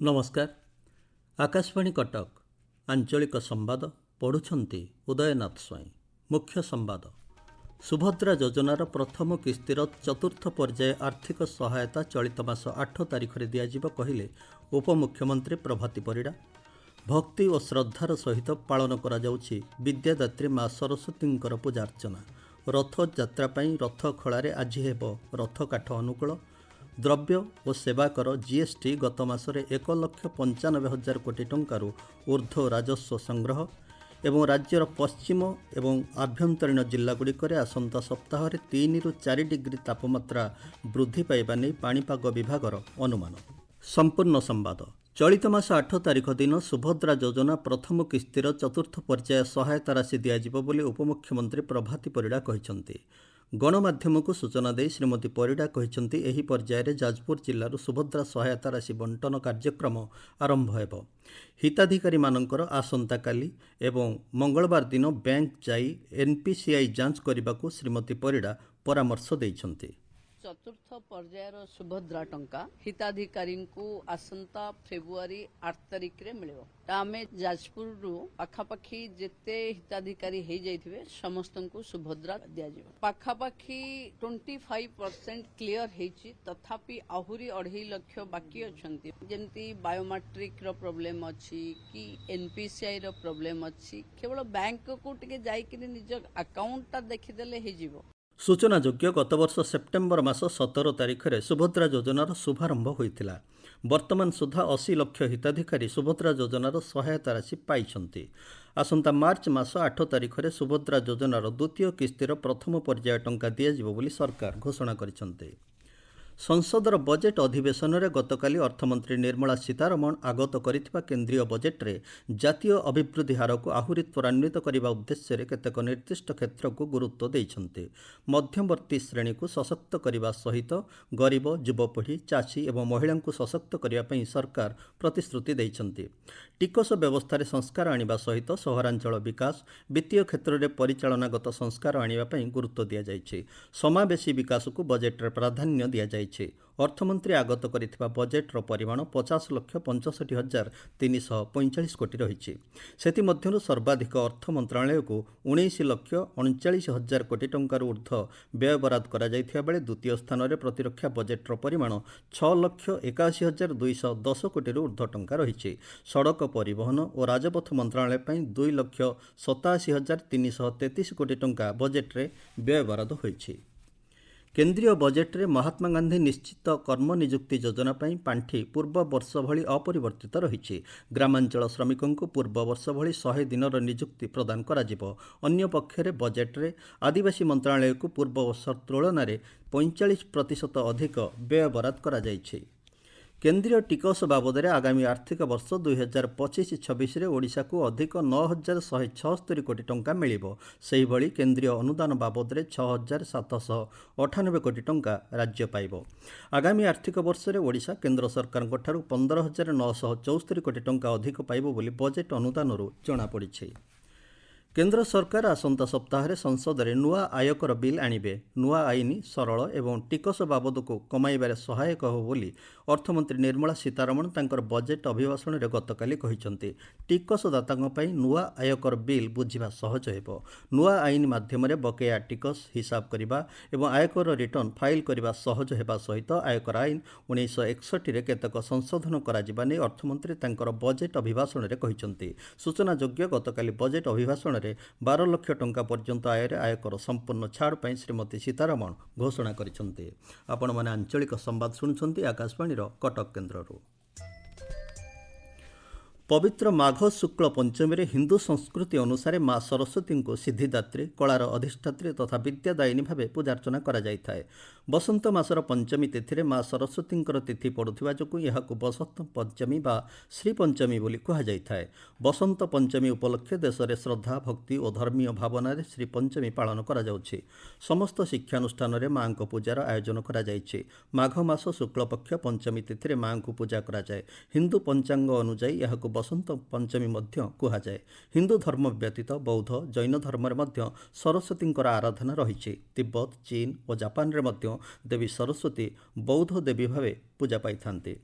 नमस्कार। आकाशवाणी कटक आंचलिक संवाद पढ़ुछंती उदयनाथ स्वाई। मुख्य संवाद। सुभद्रा योजनार प्रथम किस्तिर चतुर्थ पर्याय आर्थिक सहायता चलित मास 8 तारिख में दिज्व कहले उपमुख्यमंत्री प्रभाती परिड़ा। भक्ति और श्रद्धार सहित पालन करा जाउछि विद्यादात्री माँ सरस्वती पूजार्चना। रथ यात्रा रथ खଳାରେ आज हेब रथ काठ अनुकूल। द्रव्य और सेवा कर जीएसटी गत मासरे 1,95,000 कोटी टंकारु ऊर्ध्व राजस्व संग्रह एवं राज्यर पश्चिम एवं आभ्यंतरीण जिल्लागुड़िक आसंता सप्ताह 3 ରୁ 4 डिग्री तापमात्रा वृद्धि पाइबा नहीं पाणीपाग विभागर अनुमान। संपूर्ण संवाद। चलित मास 8 तारिख दिन सुभद्रा योजना प्रथम किस्तिर चतुर्थ पर्याय सहायता राशि दिज्व बोली उपमुख्यमंत्री प्रभाती परिड़ा कहिसंती। गणमाध्यम को सूचना दे श्रीमती परिड़ा कहिसंती एही पर्याय जाजपुर जिल्लार सुभद्रा सहायता राशि बंटन कार्यक्रम आरंभ हेब। हिताधिकारी मानकर आसंता काली एवं मंगलवार दिन बैंक जाई एनपीसीआई जांच करने श्रीमती परिड़ा परामर्श देइछंती। चतुर्थ पर्यायर सुभद्रा टंका हिताधिकारी को आसंता फेब्रुआरी 8 तारिख रे मिलिबो। आमे जाजपुर रु पाखापाखी जेते हिताधिकारी हे जाइथिबे समस्त को सुभद्रा दिया जिवो। पाखापाखी 25% क्लियर हेछि, तथापि आहुरी 2.5 लाख बाकी अछंती। जेमती बायोमेट्रिक रो प्रॉब्लम अछि कि एनपीसीआई रो प्रॉब्लम अछि, केवल बैंक को टिके जाई कि निज अकाउंट ता देखि देले हे जिवो। सूचना योग्य गत वर्ष सेप्टेम्बर मास 17 तारिख में सुभद्रा योजनार शुभारंभ होइथिला। वर्तमान सुधा 80 लाख हिताधिकारी सुभद्रा योजनार सहायता राशि पाइछंती। आसंता मार्च मास 8 तारिख में सुभद्रा योजनार द्वितीय किस्तिर प्रथम पर्याय टंका दिज्व बोली सरकार घोषणा करिसंती। संसदर बजेट अधिवेशन में गतकाली अर्थमंत्री निर्मला सीतारमण आगत करिथिबा केंद्रीय बजेट रे जातीय अभिवृद्धि हार को आहुरी त्वरान्वित करने उद्देश्य केतेक निर्दिष्ट क्षेत्र को गुरुत्व देइछंती। मध्यवर्ती श्रेणी को सशक्त करने सहित गरीब युवपीढ़ी चाषी और महिला को सशक्त करने सरकार प्रतिश्रुति देइछंती। टिकस व्यवस्था संस्कार आनिबा सहित सहरांचल विकास वित्तीय क्षेत्र में परिचालनागत संस्कार आनिबा गुरुत्व दिया जाइछि। समावेशी विकास को बजेट रे प्राधान्य दिया जाइछि। अर्थमंत्री आगत करिथिबा बजेट्र परिमाण 50,65,345 कोटी रही। सेथिमध्यरु सर्वाधिक अर्थ मंत्रालय को 19,39,000 कोटी टंकार ऊर्ध्व व्यय बराद करा जाइथिबा बेले द्वितीय स्थान में प्रतिरक्षा बजेट्र परिमाण 6,81,210 कोटी ऊर्ध्व टंका रही। सड़क परिवहन और राजपथ मंत्रालय 2,87,333 कोटी टंका बजेट्रे व्यय बराद होइछि। केंद्रीय बजेट रे महात्मा गांधी निश्चित कर्म नियुक्ति योजना पांठी पूर्व वर्ष भली अपरिवर्तित रही। ग्रामांचल श्रमिकों को पूर्व वर्ष भली 100 दिनर नियुक्ति प्रदान करा जिवो। अन्य पक्षरे बजेट रे आदिवासी मंत्रालय को पूर्व वर्ष तुलन में 45% अधिक व्यय बराद करा जाइछि। केंद्रीय टिकस बाबद आगामी आर्थिक वर्ष 2025-26 ओडिशा को अधिक 9,176 कोटी टंका मिलिबो। सेहि भली केंद्रीय अनुदान बाबद 6,798 कोटी टंका राज्य पाइबो। आगामी आर्थिक वर्ष में ओडिशा केंद्र सरकार 15,974 कोटी टंका अधिक पाइबो बोली बजेट अनुदान जना पड़िछि। केंद्र सरकार आसंता सप्ताह संसद में नुआ आयकर बिल आनिबे। नुआ आईन सरल एवं टिकस बाबद को कमाइबारे सहायक हो बोली अर्थमंत्री निर्मला सीतारमण तांकर बजेट अभिभाषण में गतकाली कहिसंती। टिकसदातांक पई नुआ आयकर बिल बुझिबा सहज हेबो। नुआ आईन माध्यम बकेया टिकस हिसाब करबा एवं आयकर रिटर्न फाइल करबा सहज हेबा सहित आयकर आईन 1961 रे केतक संशोधन करा जिबा नै अर्थमंत्री तांकर बजेट अभिभाषण में कहिसंती। सूचना योग्य गतकाली बजेट अभिभाषण 12 लाख टंका पर्यंत आय आयकर संपूर्ण छाड़ पर श्रीमती सीतारमण घोषणा करिसंती। आपण माने आंचलिक संवाद शुणुछंती आकाशवाणी कटक केन्द्ररू। पवित्र माघ शुक्ल पंचमी हिंदू संस्कृति अनुसार माँ सरस्वती को सिद्धिदात्री कलार अधिष्ठात्री तथा विद्यादायिनी भाव पूजार्चना करा जायथाय। बसंत मासर पंचमी तिथि माँ सरस्वती तिथि पड़ुवा जो यह बसंत पंचमी बा श्री पंचमी बोली कहुए। बसंत पंचमी उपलक्षे देश में श्रद्धा भक्ति और धर्मीय भावना श्री पंचमी पालन करा जाउछि। समस्त शिक्षानुष्ठान में माँ को पूजार आयोजन करा जायछि। माघ मास शुक्लपक्ष पंचमी तिथि माँ को पूजा करा जाए। हिंदू पंचांग अनुजाई यह बसंत पंचमी मध्य कुहाଯାए। हिंदू धर्म व्यतीत बौद्ध जैन धर्म में सरस्वती आराधना रही। तिब्बत चीन और जापान रे मध्य देवी सरस्वती बौद्ध देवी भाव पूजा पाई।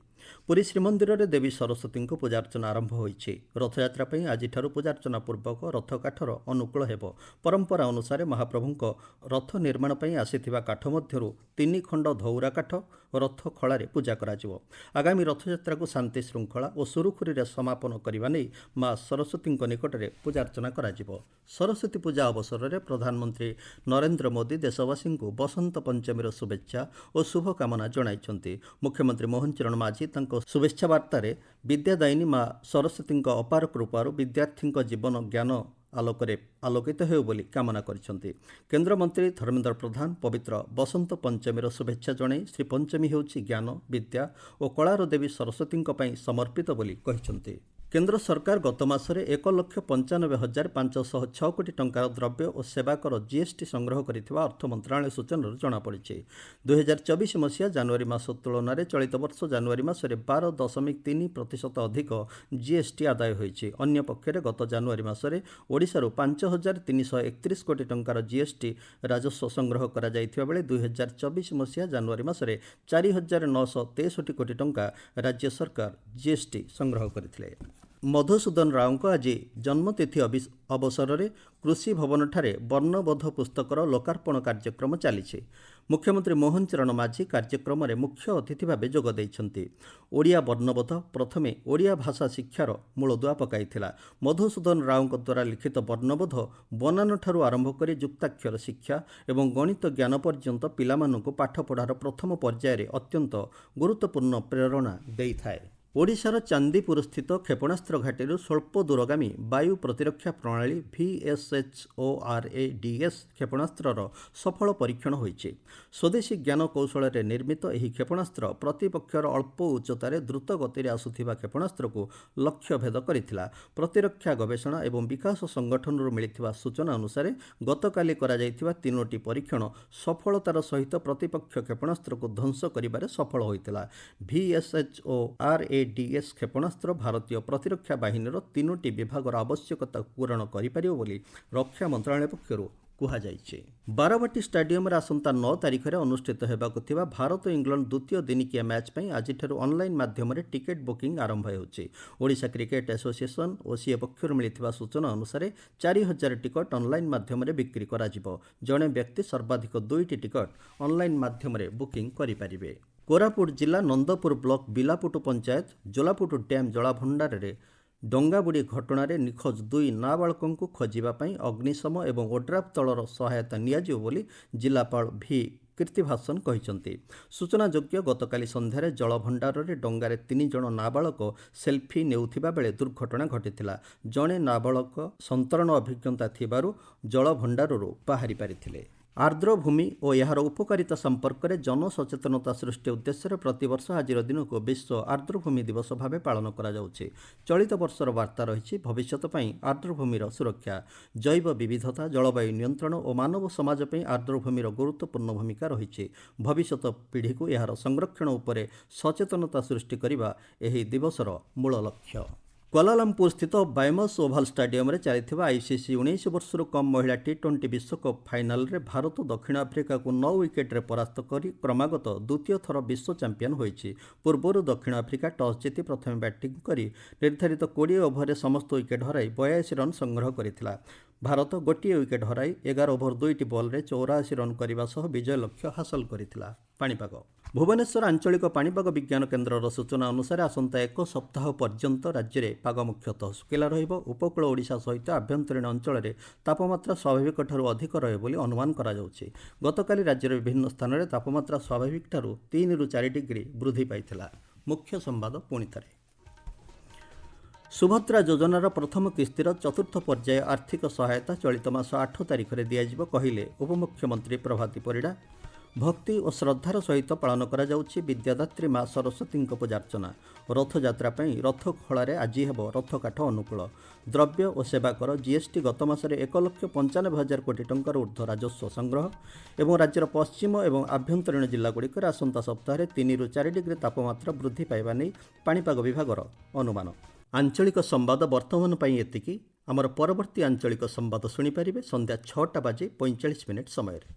ପୁରୀ ଶ୍ରୀମନ୍ଦିରରେ ଦେବୀ ସରସ୍ୱତୀଙ୍କୁ ପୂଜାର୍ଚ୍ଚନା ଆରମ୍ଭ ହୋଇଛି। ରଥଯାତ୍ରା ପାଇଁ ଆଜିଠାରୁ ପୂଜାର୍ଚ୍ଚନା ପୂର୍ବକ ରଥ କାଠର ଅନୁକୂଳ ହେବ। ପରମ୍ପରା ଅନୁସାରେ ମହାପ୍ରଭୁଙ୍କ ରଥ ନିର୍ମାଣ ପାଇଁ ଆସିଥିବା କାଠ ମଧ୍ୟରୁ 3 ଖଣ୍ଡ ଧଉରା କାଠ ରଥ ଖଳାରେ ପୂଜା କରାଯିବ। ଆଗାମୀ ରଥଯାତ୍ରାକୁ ଶାନ୍ତି ଶୃଙ୍ଖଳା ଓ ସୁରୁଖୁରୁରେ ସମାପନ କରିବା ନେଇ ମା ସରସ୍ୱତୀଙ୍କ ନିକଟରେ ପୂଜାର୍ଚ୍ଚନା କରାଯିବ। ସରସ୍ୱତୀ ପୂଜା ଅବସରରେ ପ୍ରଧାନମନ୍ତ୍ରୀ ନରେନ୍ଦ୍ର ମୋଦି ଦେଶବାସୀଙ୍କୁ ବସନ୍ତ ପଞ୍ଚମୀର ଶୁଭେଚ୍ଛା ଓ ଶୁଭକାମନା ଜଣାଇଛନ୍ତି। ମୁଖ୍ୟମନ୍ତ୍ରୀ ମୋହନ ଚରଣ ମାଝୀ ତାଙ୍କ ଶୁଭେଚ୍ଛା ବାର୍ତ୍ତାରେ ବିଦ୍ୟାଦାୟିନୀ ମା ସରସ୍ୱତୀଙ୍କ ଅପାର କୃପାରୁ ବିଦ୍ୟାର୍ଥୀଙ୍କ ଜୀବନ ଜ୍ଞାନ ଆଲୋକରେ ଆଲୋକିତ ହେଉ ବୋଲି କାମନା କରିଛନ୍ତି। କେନ୍ଦ୍ରମନ୍ତ୍ରୀ ଧର୍ମେନ୍ଦ୍ର ପ୍ରଧାନ ପବିତ୍ର ବସନ୍ତ ପଞ୍ଚମୀର ଶୁଭେଚ୍ଛା ଜଣାଇ ଶ୍ରୀପଞ୍ଚମୀ ହେଉଛି ଜ୍ଞାନ, ବିଦ୍ୟା ଓ କଳାର ଦେବୀ ସରସ୍ୱତୀଙ୍କ ପାଇଁ ସମର୍ପିତ ବୋଲି କହିଛନ୍ତି। କେନ୍ଦ୍ର ସରକାର ଗତ ମାସରେ 1,95,506 କୋଟି ଟଙ୍କାର ଦ୍ରବ୍ୟ ଓ ସେବାକର ଜିଏସ୍ଟି ସଂଗ୍ରହ କରିଥିବା ଅର୍ଥ ମନ୍ତ୍ରଣାଳୟ ସୂଚନାରୁ ଜଣାପଡ଼ିଛି। 2024 ମସିହା ଜାନୁଆରୀ ମାସ ତୁଳନାରେ ଚଳିତ ବର୍ଷ ଜାନୁଆରୀ ମାସରେ 12.3% ଅଧିକ ଜିଏସ୍ଟି ଆଦାୟ ହୋଇଛି। ଅନ୍ୟପକ୍ଷରେ ଗତ ଜାନୁଆରୀ ମାସରେ ଓଡ଼ିଶାରୁ 5,331 କୋଟି ଟଙ୍କାର ଜିଏସ୍ଟି ରାଜସ୍ୱ ସଂଗ୍ରହ କରାଯାଇଥିବା ବେଳେ 2024 ମସିହା ଜାନୁଆରୀ ମାସରେ 4,963 କୋଟି ଟଙ୍କା ରାଜ୍ୟ ସରକାର ଜିଏସ୍ଟି ସଂଗ୍ରହ କରିଥିଲେ। ମଧୁସୂଦନ ରାଓଙ୍କ ଆଜି ଜନ୍ମତିଥି ଅବସରରେ କୃଷି ଭବନଠାରେ ବର୍ଣ୍ଣବୋଧ ପୁସ୍ତକର ଲୋକାର୍ପଣ କାର୍ଯ୍ୟକ୍ରମ ଚାଲିଛି। ମୁଖ୍ୟମନ୍ତ୍ରୀ ମୋହନ ଚରଣ ମାଝୀ କାର୍ଯ୍ୟକ୍ରମରେ ମୁଖ୍ୟ ଅତିଥି ଭାବେ ଯୋଗ ଦେଇଛନ୍ତି। ଓଡ଼ିଆ ବର୍ଣ୍ଣବୋଧ ପ୍ରଥମେ ଓଡ଼ିଆ ଭାଷା ଶିକ୍ଷାର ମୂଳଦୁଆ ପକାଇଥିଲା। ମଧୁସୂଦନ ରାଓଙ୍କ ଦ୍ୱାରା ଲିଖିତ ବର୍ଣ୍ଣବୋଧ ବନାନଠାରୁ ଆରମ୍ଭ କରି ଯୁକ୍ତାକ୍ଷର ଶିକ୍ଷା ଏବଂ ଗଣିତ ଜ୍ଞାନ ପର୍ଯ୍ୟନ୍ତ ପିଲାମାନଙ୍କୁ ପାଠପଢ଼ାର ପ୍ରଥମ ପର୍ଯ୍ୟାୟରେ ଅତ୍ୟନ୍ତ ଗୁରୁତ୍ୱପୂର୍ଣ୍ଣ ପ୍ରେରଣା ଦେଇଥାଏ। ଓଡ଼ିଶାର ଚାନ୍ଦିପୁରସ୍ଥିତ କ୍ଷେପଣାସ୍ତ୍ର ଘାଟିରୁ ସ୍ୱଳ୍ପ ଦୂରଗାମୀ ବାୟୁ ପ୍ରତିରକ୍ଷା ପ୍ରଣାଳୀ VSHORADS କ୍ଷେପଣାସ୍ତ୍ରର ସଫଳ ପରୀକ୍ଷଣ ହୋଇଛି। ସ୍ୱଦେଶୀ ଜ୍ଞାନ କୌଶଳରେ ନିର୍ମିତ ଏହି କ୍ଷେପଣାସ୍ତ୍ର ପ୍ରତିପକ୍ଷର ଅଳ୍ପ ଉଚ୍ଚତାରେ ଦ୍ରୁତ ଗତିରେ ଆସୁଥିବା କ୍ଷେପଣାସ୍ତ୍ରକୁ ଲକ୍ଷ୍ୟଭେଦ କରିଥିଲା। ପ୍ରତିରକ୍ଷା ଗବେଷଣା ଏବଂ ବିକାଶ ସଂଗଠନରୁ ମିଳିଥିବା ସୂଚନା ଅନୁସାରେ ଗତକାଲି କରାଯାଇଥିବା 3ଟି ପରୀକ୍ଷଣ ସଫଳତାର ସହିତ ପ୍ରତିପକ୍ଷ କ୍ଷେପଣାସ୍ତ୍ରକୁ ଧ୍ୱଂସ କରିବାରେ ସଫଳ ହୋଇଥିଲା। VSHORADS କ୍ଷେପଣାସ୍ତ୍ର ଭାରତୀୟ ପ୍ରତିରକ୍ଷା ବାହିନୀର 3ଟି ବିଭାଗର ଆବଶ୍ୟକତାକୁ ପୂରଣ କରିପାରିବ ବୋଲି ରକ୍ଷା ମନ୍ତ୍ରଣାଳୟ ପକ୍ଷରୁ କୁହାଯାଇଛି। ବାରବାଟୀ ଷ୍ଟାଡିୟମରେ ଆସନ୍ତା 9 ତାରିଖରେ ଅନୁଷ୍ଠିତ ହେବାକୁ ଥିବା ଭାରତ ଇଂଲଣ୍ଡ ଦ୍ୱିତୀୟ ଦିନିକିଆ ମ୍ୟାଚ୍ ପାଇଁ ଆଜିଠାରୁ ଅନଲାଇନ୍ ମାଧ୍ୟମରେ ଟିକେଟ୍ ବୁକିଂ ଆରମ୍ଭ ହେଉଛି। ଓଡ଼ିଶା କ୍ରିକେଟ୍ ଆସୋସିଏସନ୍ OCA ପକ୍ଷରୁ ମିଳିଥିବା ସୂଚନା ଅନୁସାରେ 4,000 ଟିକଟ ଅନଲାଇନ୍ ମାଧ୍ୟମରେ ବିକ୍ରି କରାଯିବ। ଜଣେ ବ୍ୟକ୍ତି ସର୍ବାଧିକ 2ଟି ଟିକଟ ଅନଲାଇନ୍ ମାଧ୍ୟମରେ ବୁକିଂ କରିପାରିବେ। କୋରାପୁଟ ଜିଲ୍ଲା ନନ୍ଦପୁର ବ୍ଲକ ବିଲାପୁଟୁ ପଞ୍ଚାୟତ ଜୋଲାପୁଟୁ ଡ୍ୟାମ୍ ଜଳାଭଣ୍ଡାରରେ ଡଙ୍ଗାବୁଡ଼ି ଘଟଣାରେ ନିଖୋଜ 2 ନାବାଳକଙ୍କୁ ଖୋଜିବା ପାଇଁ ଅଗ୍ନିଶମ ଏବଂ ଓଡ୍ରାଫ୍ ଦଳର ସହାୟତା ନିଆଯିବ ବୋଲି ଜିଲ୍ଲାପାଳ ଭି କୀର୍ତ୍ତିଭାସନ କହିଛନ୍ତି। ସୂଚନାଯୋଗ୍ୟ ଗତକାଲି ସନ୍ଧ୍ୟାରେ ଜଳଭଣ୍ଡାରରେ ଡଙ୍ଗାରେ 3 ଜଣ ନାବାଳକ ସେଲ୍ଫି ନେଉଥିବା ବେଳେ ଦୁର୍ଘଟଣା ଘଟିଥିଲା। ଜଣେ ନାବାଳକ ସନ୍ତରଣ ଅଭିଜ୍ଞତା ଥିବାରୁ ଜଳଭଣ୍ଡାରରୁ ବାହାରି ପାରିଥିଲେ। ଆର୍ଦ୍ରଭୂମି ଓ ଏହାର ଉପକାରିତା ସମ୍ପର୍କରେ ଜନସଚେତନତା ସୃଷ୍ଟି ଉଦ୍ଦେଶ୍ୟରେ ପ୍ରତିବର୍ଷ ଆଜିର ଦିନକୁ ବିଶ୍ୱ ଆର୍ଦ୍ରଭୂମି ଦିବସ ଭାବେ ପାଳନ କରାଯାଉଛି। ଚଳିତ ବର୍ଷର ବାର୍ତ୍ତା ରହିଛି ଭବିଷ୍ୟତ ପାଇଁ ଆର୍ଦ୍ରଭୂମିର ସୁରକ୍ଷା। ଜୈବ ବିବିଧତା, ଜଳବାୟୁ ନିୟନ୍ତ୍ରଣ ଓ ମାନବ ସମାଜ ପାଇଁ ଆର୍ଦ୍ରଭୂମିର ଗୁରୁତ୍ୱପୂର୍ଣ୍ଣ ଭୂମିକା ରହିଛି। ଭବିଷ୍ୟତ ପିଢ଼ିକୁ ଏହାର ସଂରକ୍ଷଣ ଉପରେ ସଚେତନତା ସୃଷ୍ଟି କରିବା ଏହି ଦିବସର ମୂଳ ଲକ୍ଷ୍ୟ। କୁଆଲାଲମ୍ପୁର ସ୍ଥିତ ବାୟମସ୍ ଓଭାଲ ଷ୍ଟାଡିୟମରେ ଚାଲିଥିବା ICC 19 ବର୍ଷରୁ କମ୍ ମହିଳା T20 ବିଶ୍ୱକପ୍ ଫାଇନାଲରେ ଭାରତ ଦକ୍ଷିଣ ଆଫ୍ରିକାକୁ 9 ୱିକେଟରେ ପରାସ୍ତ କରି କ୍ରମାଗତ ଦ୍ୱିତୀୟ ଥର ବିଶ୍ୱ ଚାମ୍ପିୟନ ହୋଇଛି। ପୂର୍ବରୁ ଦକ୍ଷିଣ ଆଫ୍ରିକା ଟସ୍ ଜିତି ପ୍ରଥମେ ବ୍ୟାଟିଂ କରି ନିର୍ଦ୍ଧାରିତ 20 ଓଭରରେ ସମସ୍ତ ୱିକେଟ୍ ହରାଇ 82 ରନ୍ ସଂଗ୍ରହ କରିଥିଲା। ଭାରତ ଗୋଟିଏ ୱିକେଟ୍ ହରାଇ 11 ଓଭର 2ଟି ବଲ୍ରେ 84 ରନ୍ କରିବା ସହ ବିଜୟ ଲକ୍ଷ୍ୟ ହାସଲ କରିଥିଲା। ପାଣିପାଗ। ଭୁବନେଶ୍ୱର ଆଞ୍ଚଳିକ ପାଣିପାଗ ବିଜ୍ଞାନ କେନ୍ଦ୍ରର ସୂଚନା ଅନୁସାରେ ଆସନ୍ତା 1 ସପ୍ତାହ ପର୍ଯ୍ୟନ୍ତ ରାଜ୍ୟରେ ପାଗ ମୁଖ୍ୟତଃ ଶୁଖିଲା ରହିବ। ଉପକୂଳ ଓଡ଼ିଶା ସହିତ ଆଭ୍ୟନ୍ତରୀଣ ଅଞ୍ଚଳରେ ତାପମାତ୍ରା ସ୍ୱାଭାବିକଠାରୁ ଅଧିକ ରହିବ ବୋଲି ଅନୁମାନ କରାଯାଉଛି। ଗତକାଲି ରାଜ୍ୟର ବିଭିନ୍ନ ସ୍ଥାନରେ ତାପମାତ୍ରା ସ୍ୱାଭାବିକଠାରୁ 3ରୁ 4 ଡିଗ୍ରୀ ବୃଦ୍ଧି ପାଇଥିଲା। ମୁଖ୍ୟ ସମ୍ବାଦ ପୁଣିଥରେ। ସୁଭଦ୍ରା ଯୋଜନାର ପ୍ରଥମ କିସ୍ତିର ଚତୁର୍ଥ ପର୍ଯ୍ୟାୟ ଆର୍ଥିକ ସହାୟତା ଚଳିତ ମାସ 8 ତାରିଖରେ ଦିଆଯିବ କହିଲେ ଉପମୁଖ୍ୟମନ୍ତ୍ରୀ ପ୍ରଭାତୀ ପରିଡ଼ା। ଭକ୍ତି ଓ ଶ୍ରଦ୍ଧାର ସହିତ ପାଳନ କରାଯାଉଛି ବିଦ୍ୟାଦାତ୍ରୀ ମା ସରସ୍ୱତୀଙ୍କ ପୂଜାର୍ଚ୍ଚନା। ରଥଯାତ୍ରା ପାଇଁ ରଥ ଖଳାରେ ଆଜି ହେବ ରଥକାଠ ଅନୁକୂଳ। ଦ୍ରବ୍ୟ ଓ ସେବାକର GST ଗତ ମାସରେ 1,95,000 କୋଟି ଟଙ୍କାର ଉର୍ଦ୍ଧ୍ୱ ରାଜସ୍ୱ ସଂଗ୍ରହ ଏବଂ ରାଜ୍ୟର ପଶ୍ଚିମ ଏବଂ ଆଭ୍ୟନ୍ତରୀଣ ଜିଲ୍ଲାଗୁଡ଼ିକରେ ଆସନ୍ତା ସପ୍ତାହରେ 3ରୁ 4 ଡିଗ୍ରୀ ତାପମାତ୍ରା ବୃଦ୍ଧି ପାଇବା ନେଇ ପାଣିପାଗ ବିଭାଗର ଅନୁମାନ। ଆଞ୍ଚଳିକ ସମ୍ବାଦ ବର୍ତ୍ତମାନ ପାଇଁ ଏତିକି। ଆମର ପରବର୍ତ୍ତୀ ଆଞ୍ଚଳିକ ସମ୍ବାଦ ଶୁଣିପାରିବେ ସନ୍ଧ୍ୟା 6:45 ସମୟରେ।